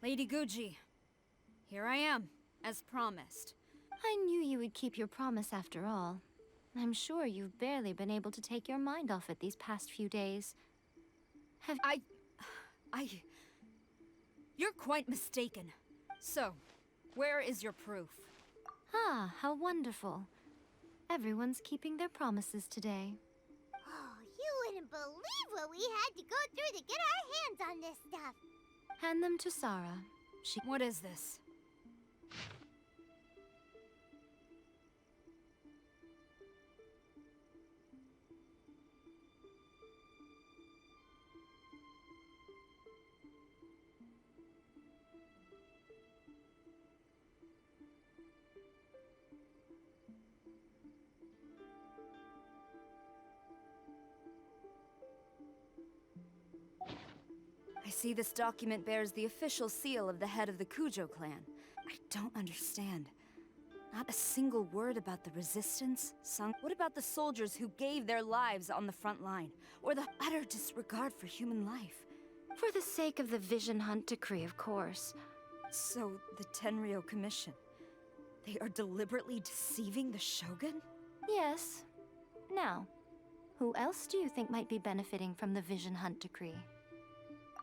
Lady Guji, here I am, as promised. I knew you would keep your promise after all. I'm sure you've barely been able to take your mind off it these past few days. You're quite mistaken. So, where is your proof? Ah, how wonderful. Everyone's keeping their promises today. Oh, you wouldn't believe what we had to go through to get our hands on this stuff. Hand them to Cara. What is this? I see this document bears the official seal of the head of the Kujo clan. I don't understand. Not a single word about the resistance, What about the soldiers who gave their lives on the front line? Or the utter disregard for human life? For the sake of the Vision Hunt decree, of course. So, the Tenryou Commission. They are deliberately deceiving the Shogun? Yes. Now, who else do you think might be benefiting from the Vision Hunt decree?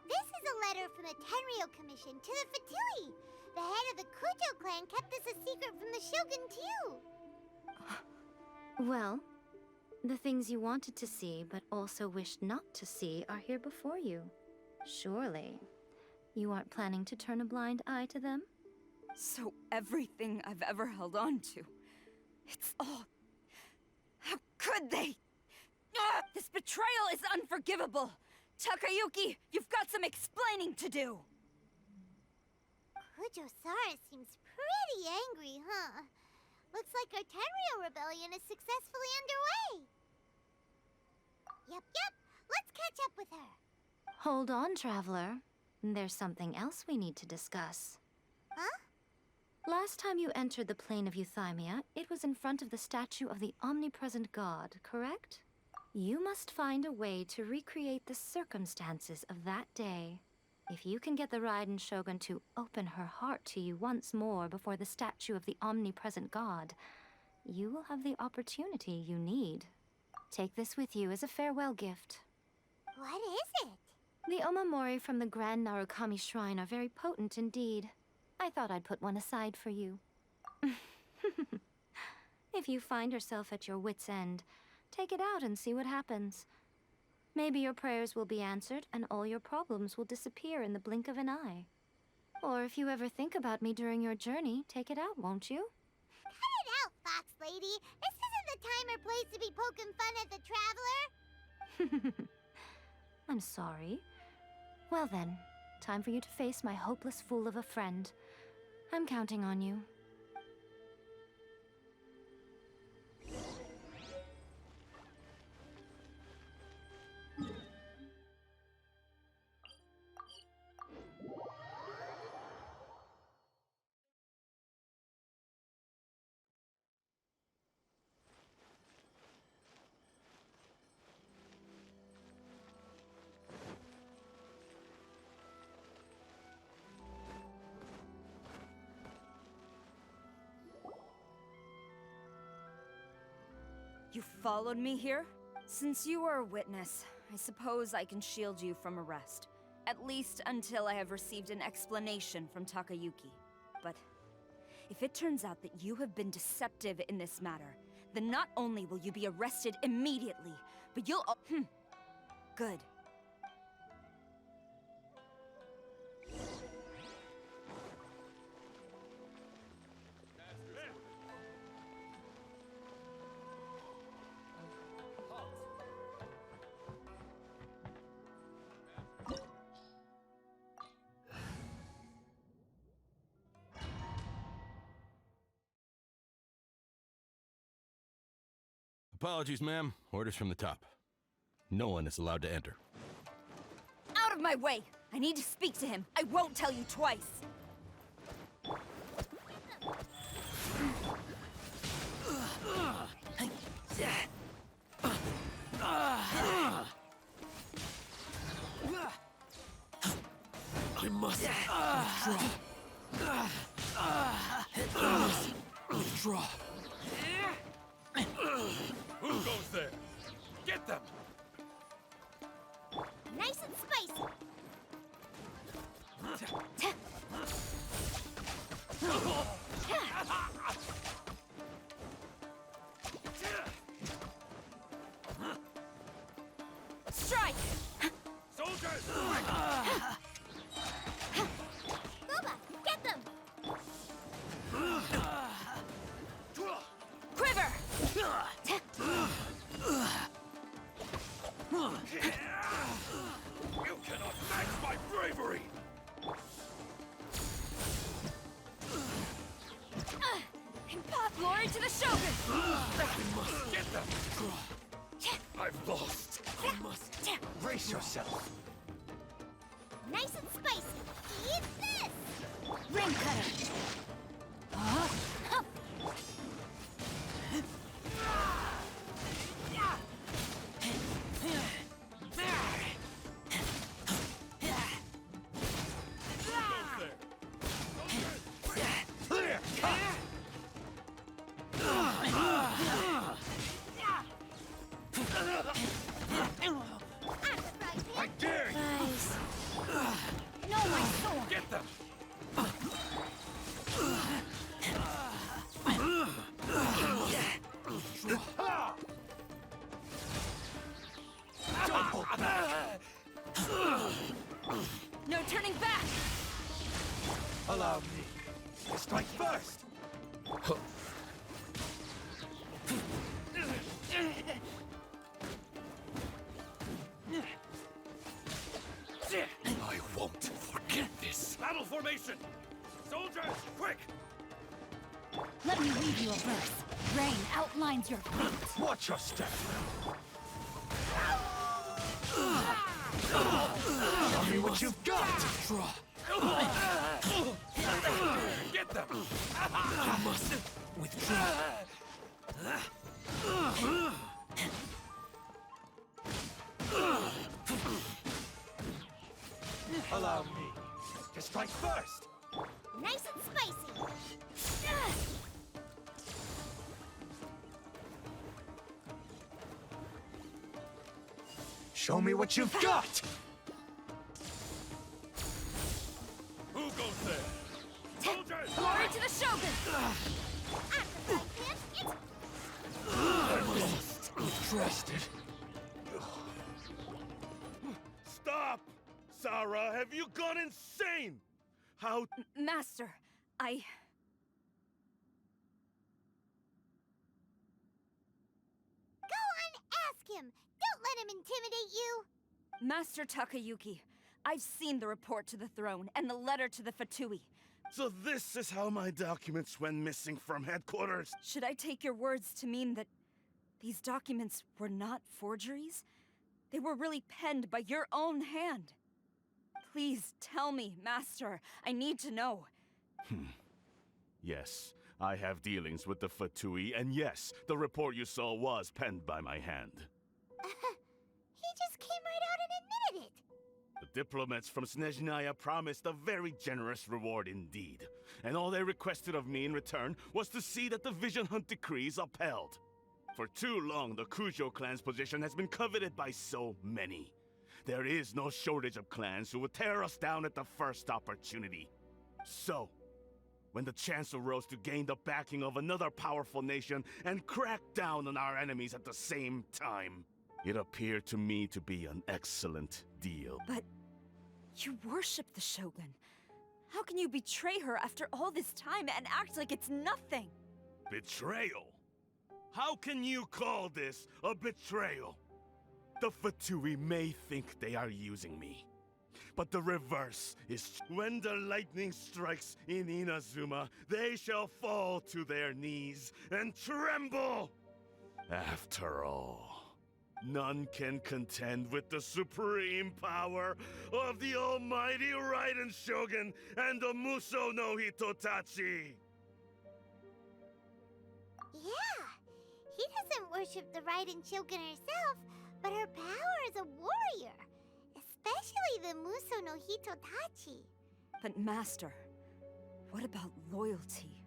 This is a letter from the Tenryou Commission to the Fatui. The head of the Kujo clan kept this a secret from the Shogun, too. Well, the things you wanted to see but also wished not to see are here before you. Surely, you aren't planning to turn a blind eye to them? So everything I've ever held on to, it's all... How could they? This betrayal is unforgivable! Takayuki, you've got some explaining to do! Kujo-Sara seems pretty angry, huh? Looks like our Tenryou rebellion is successfully underway. Yep. Let's catch up with her. Hold on, Traveler. There's something else we need to discuss. Huh? Last time you entered the plane of Euthymia, it was in front of the statue of the omnipresent god, correct? You must find a way to recreate the circumstances of that day. If you can get the Raiden Shogun to open her heart to you once more before the statue of the omnipresent god, you will have the opportunity you need. Take this with you as a farewell gift. What is it? The omamori from the Grand Narukami Shrine are very potent indeed. I thought I'd put one aside for you. If you find yourself at your wit's end, take it out and see what happens. Maybe your prayers will be answered and all your problems will disappear in the blink of an eye. Or if you ever think about me during your journey, take it out, won't you? Cut it out, Fox Lady. This isn't the time or place to be poking fun at the Traveler. I'm sorry. Well then, time for you to face my hopeless fool of a friend. I'm counting on you. You followed me here? Since you are a witness, I suppose I can shield you from arrest. At least until I have received an explanation from Takayuki. But if it turns out that you have been deceptive in this matter, then not only will you be arrested immediately, but you'll... Good. Apologies, ma'am. Orders from the top. No one is allowed to enter. Out of my way! I need to speak to him. I won't tell you twice. I must withdraw. Who goes there? Get them! Nice and spicy. Strike! Soldiers! Boba, get them. Quiver! You cannot match my bravery! Glory to the Shogun! I must get them! I've lost! I must brace yourself. Nice and spicy. Eat this. Ring cutter! I dare you! Nice. No, my sword! Get them! Don't hold back. No turning back! Allow me to strike first. I won't forget this. Battle formation! Soldiers, quick! Let me read you a verse. Rain outlines your fate. Watch your step. Show me what you've got. Draw. Get them! I must withdraw. Allow me to strike first. Nice and spicy. Show me what you've got. Who goes there? Soldiers! Glory to the Shogun! I must trust it. Stop! Sarah, have you gone insane? How... Master, I... Go on, ask him. Don't let him intimidate you. Master Takayuki, I've seen the report to the throne and the letter to the Fatui. So this is how my documents went missing from headquarters? Should I take your words to mean that these documents were not forgeries? They were really penned by your own hand. Please tell me, Master. I need to know. Yes, I have dealings with the Fatui, and yes, the report you saw was penned by my hand. He just came right out and admitted it. The diplomats from Snezhnaya promised a very generous reward indeed, and all they requested of me in return was to see that the Vision Hunt decrees upheld. For too long, the Kujo clan's position has been coveted by so many. There is no shortage of clans who would tear us down at the first opportunity. So, when the chance arose to gain the backing of another powerful nation and crack down on our enemies at the same time, it appeared to me to be an excellent deal. But you worship the Shogun. How can you betray her after all this time and act like it's nothing? Betrayal? How can you call this a betrayal? The Fatui may think they are using me, but the reverse is true. When the lightning strikes in Inazuma, they shall fall to their knees and tremble! After all, none can contend with the supreme power of the almighty Raiden Shogun and the Muso no Hitotachi! Yeah, he doesn't worship the Raiden Shogun herself, but her power as a warrior. Especially the Muso no Hitotachi. But Master, what about loyalty?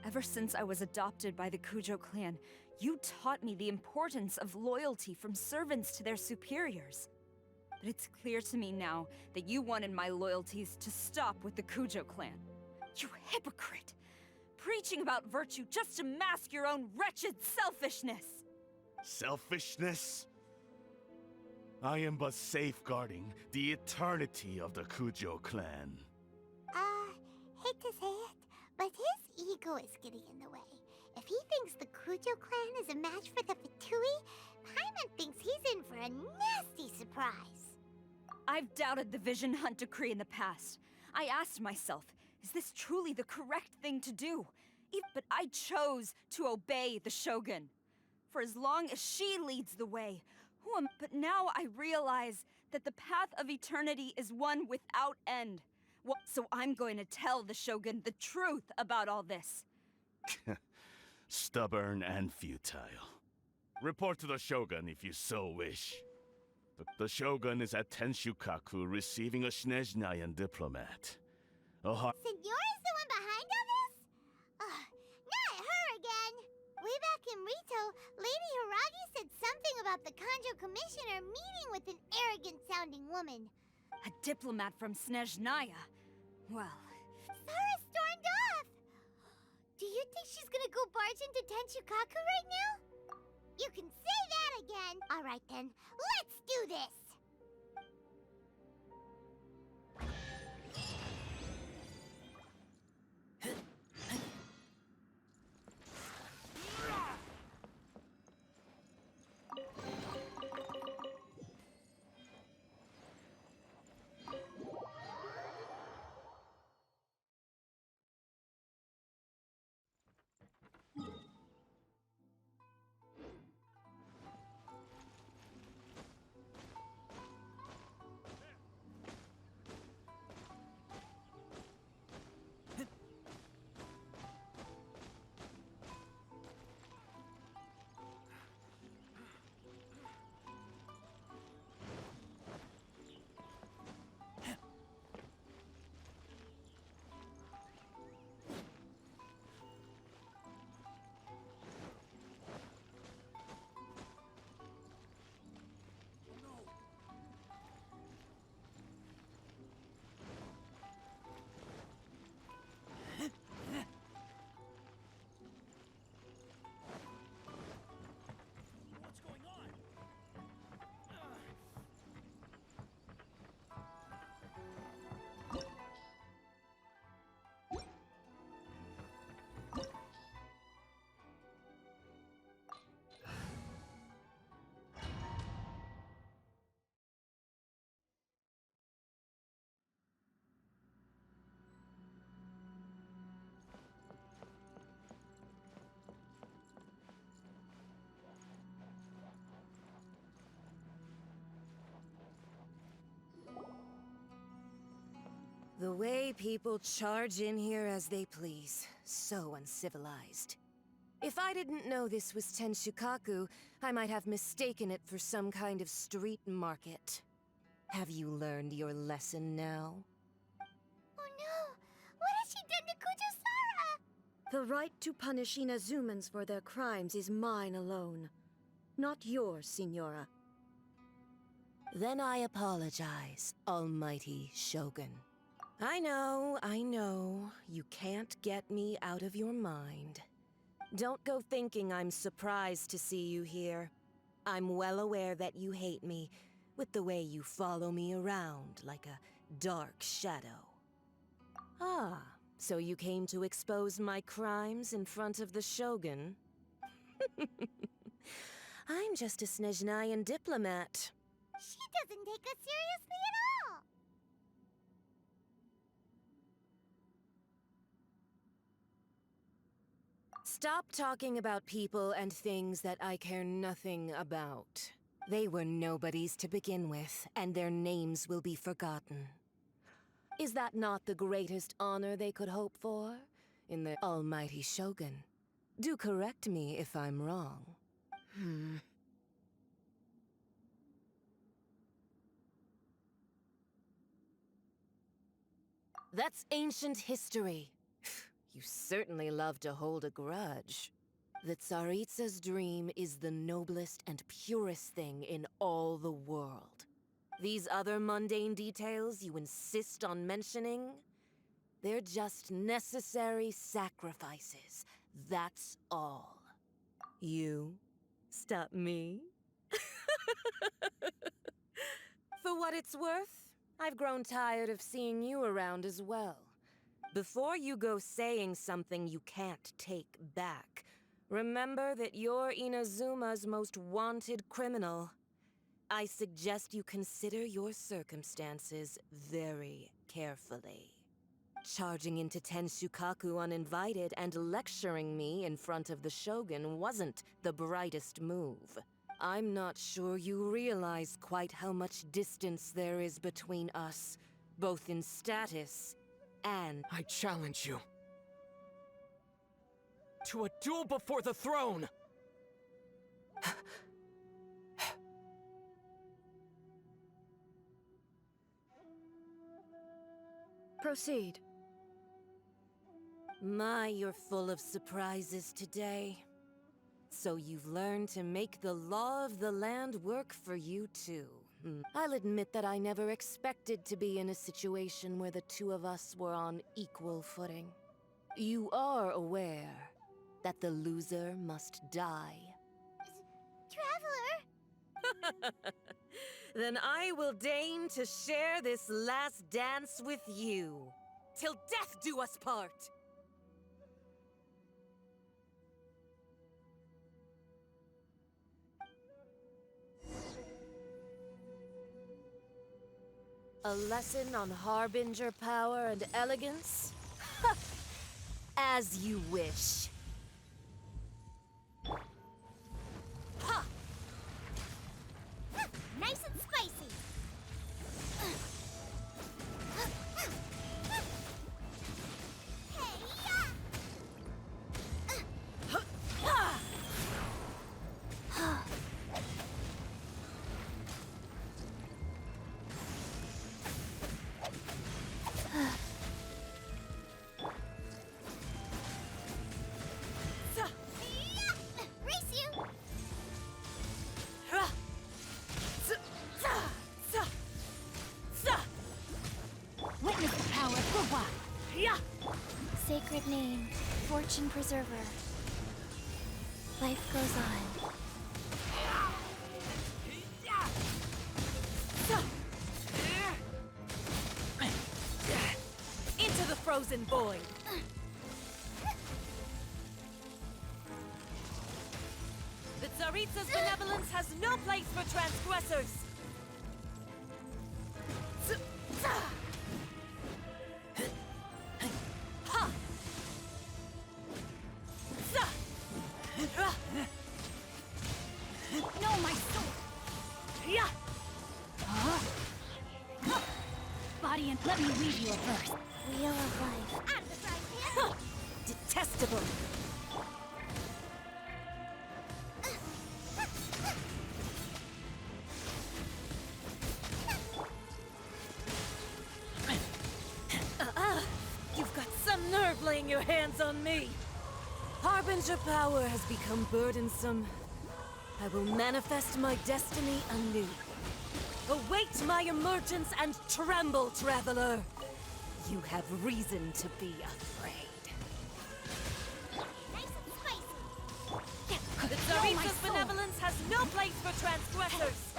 Ever since I was adopted by the Kujo clan, you taught me the importance of loyalty from servants to their superiors. But it's clear to me now that you wanted my loyalties to stop with the Kujo clan. You hypocrite! Preaching about virtue just to mask your own wretched selfishness! Selfishness? I am but safeguarding the eternity of the Kujo clan. Hate to say it, but his ego is getting in the way. If he thinks the Kujo clan is a match for the Fatui, Paimon thinks he's in for a nasty surprise. I've doubted the Vision Hunt decree in the past. I asked myself, is this truly the correct thing to do? But I chose to obey the Shogun. For as long as she leads the way, but now I realize that the path of eternity is one without end. So I'm going to tell the Shogun the truth about all this. Stubborn and futile. Report to the Shogun if you so wish. The Shogun is at Tenshukaku receiving a Snezhnayan diplomat. Signora's the one behind all this? Not her again! Way back in Rito, Lady Hiragi said something about the Kanjo Commissioner meeting with an arrogant-sounding woman. A diplomat from Snezhnaya? Well... Sara stormed off! Do you think she's gonna go barge into Tenshukaku right now? You can say that again! Alright then, let's do this! The way people charge in here as they please. So uncivilized. If I didn't know this was Tenshukaku, I might have mistaken it for some kind of street market. Have you learned your lesson now? Oh no! What has she done to Kujo-Sara? The right to punish Inazumans for their crimes is mine alone. Not yours, Signora. Then I apologize, Almighty Shogun. I know, you can't get me out of your mind. Don't go thinking I'm surprised to see you here. I'm well aware that you hate me, with the way you follow me around like a dark shadow. Ah, so you came to expose my crimes in front of the Shogun? I'm just a Snezhnayan diplomat. She doesn't take us seriously at all! Stop talking about people and things that I care nothing about. They were nobodies to begin with, and their names will be forgotten. Is that not the greatest honor they could hope for? In the Almighty Shogun? Do correct me if I'm wrong. That's ancient history. You certainly love to hold a grudge. The Tsaritsa's dream is the noblest and purest thing in all the world. These other mundane details you insist on mentioning, they're just necessary sacrifices. That's all. You stop me? For what it's worth, I've grown tired of seeing you around as well. Before you go saying something you can't take back, remember that you're Inazuma's most wanted criminal. I suggest you consider your circumstances very carefully. Charging into Tenshukaku uninvited and lecturing me in front of the Shogun wasn't the brightest move. I'm not sure you realize quite how much distance there is between us, both in status and... I challenge you to a duel before the throne! Proceed. My, you're full of surprises today. So you've learned to make the law of the land work for you too. I'll admit that I never expected to be in a situation where the two of us were on equal footing. You are aware that the loser must die. Traveler! Then I will deign to share this last dance with you. Till death do us part! A lesson on Harbinger power and elegance? As you wish. Ha! Nice and spicy! Witness the power of Gurwa. Sacred name, fortune preserver. Life goes on. Into the frozen void! The Tsaritsa's benevolence has no place for transgressors! No, my sword! Body and let me weave you a verse. Wheel of life. Out of the frying pan! Detestable! You've got some nerve laying your hands on me! Harbinger power has become burdensome. I will manifest my destiny anew. Await my emergence and tremble, traveler! You have reason to be afraid. Nice and spicy! The Tsaritsa's benevolence has no place for transgressors!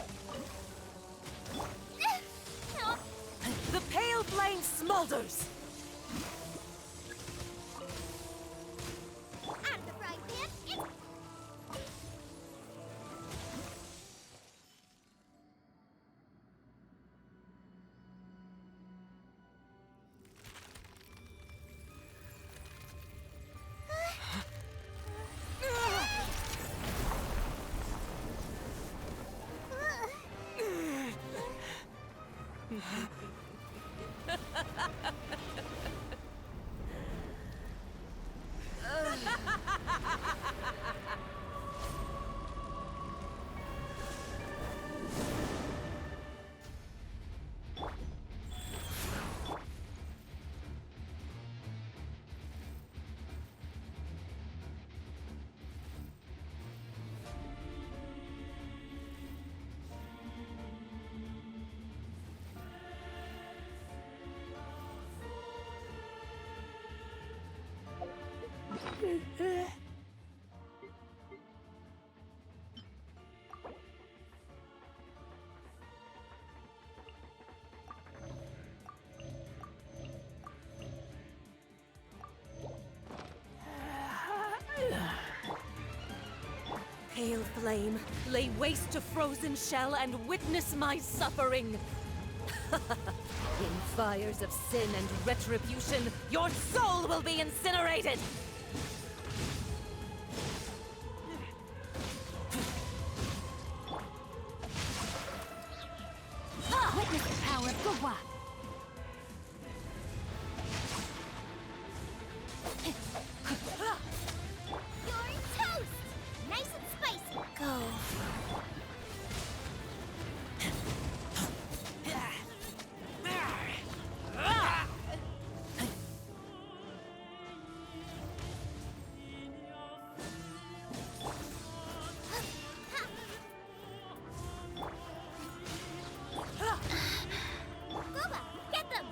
The pale flame smolders! Out of the frying pan! It's... Pale flame, lay waste to frozen shell and witness my suffering. In fires of sin and retribution, your soul will be incinerated! Witness the power of Gugwa! You're toast! Nice and spicy! Go. Guba, get them!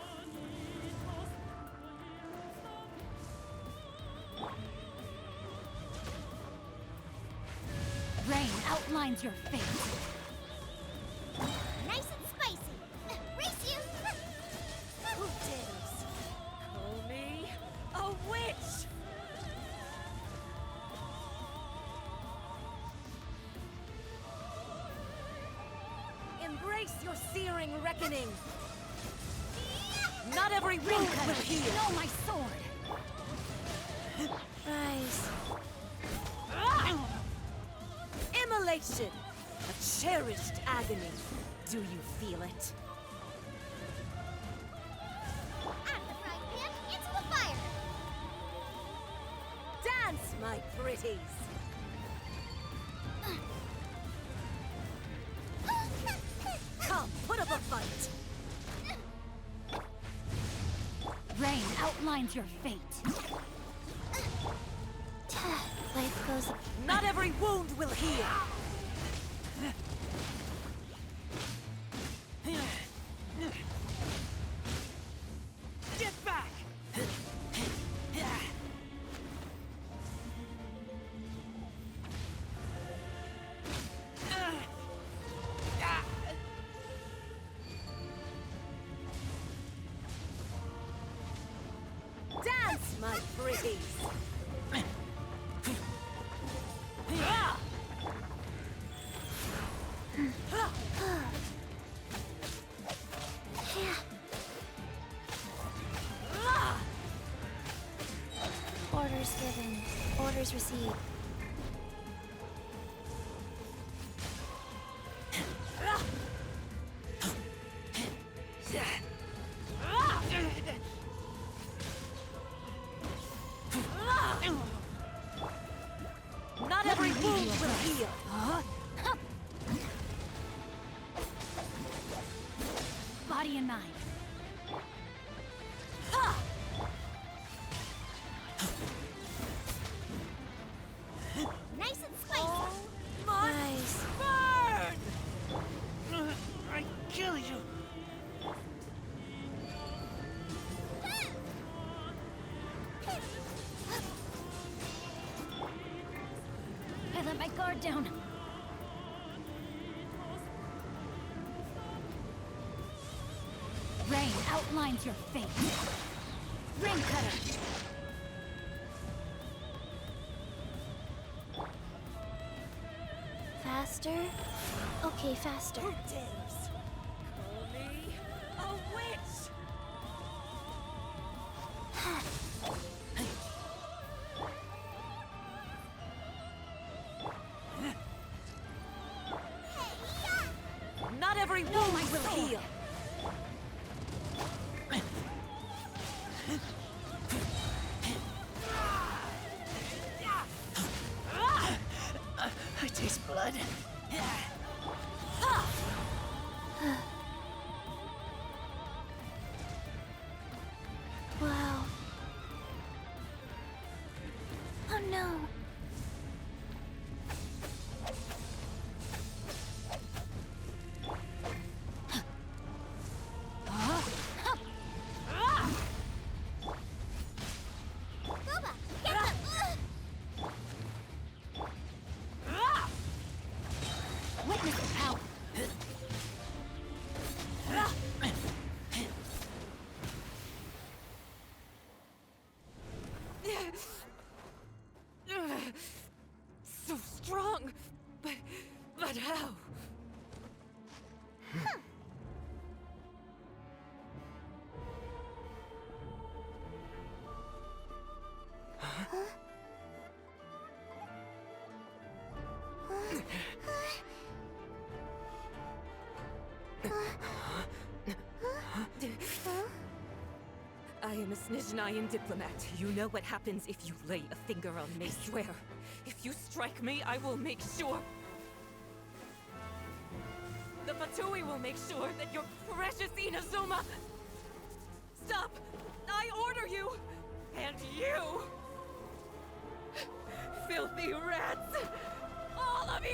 Rain outlines your fate. Nice and spicy! Race you! Who dares call me a witch? Embrace your searing reckoning. Not every wound will heal. Know my sword! Rise. Immolation! A cherished agony. Do you feel it? Out of the frying pan, into the fire! Dance, my pretties! Come, put up a fight! Rain outlines your fate. Life goes... Not every wound will heal! Get back! Dance, my pretties! Orders given. Orders received. Not every wound will heal! Body and mind. Nice and spicy! Nice! Burn! I kill you! I let my guard down. Rain outlines your fate. Rain cutter. Faster? Okay, faster. Who dares call me a witch? Not every wound will heal! I taste blood. Wow. Oh no. Guba, get them! But how? I am a Snezhnayan diplomat. You know what happens if you lay a finger on me. I swear, if you strike me, I will make sure... The Fatui will make sure that your precious Inazuma... Stop! I order you! And you! Filthy rats! All of you!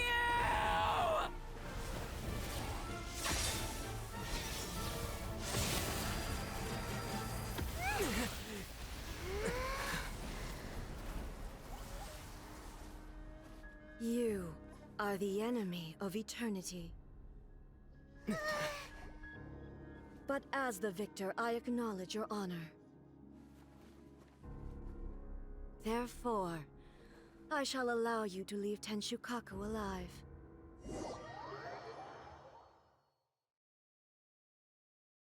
You are the enemy of eternity. But as the victor, I acknowledge your honor. Therefore, I shall allow you to leave Tenshukaku alive.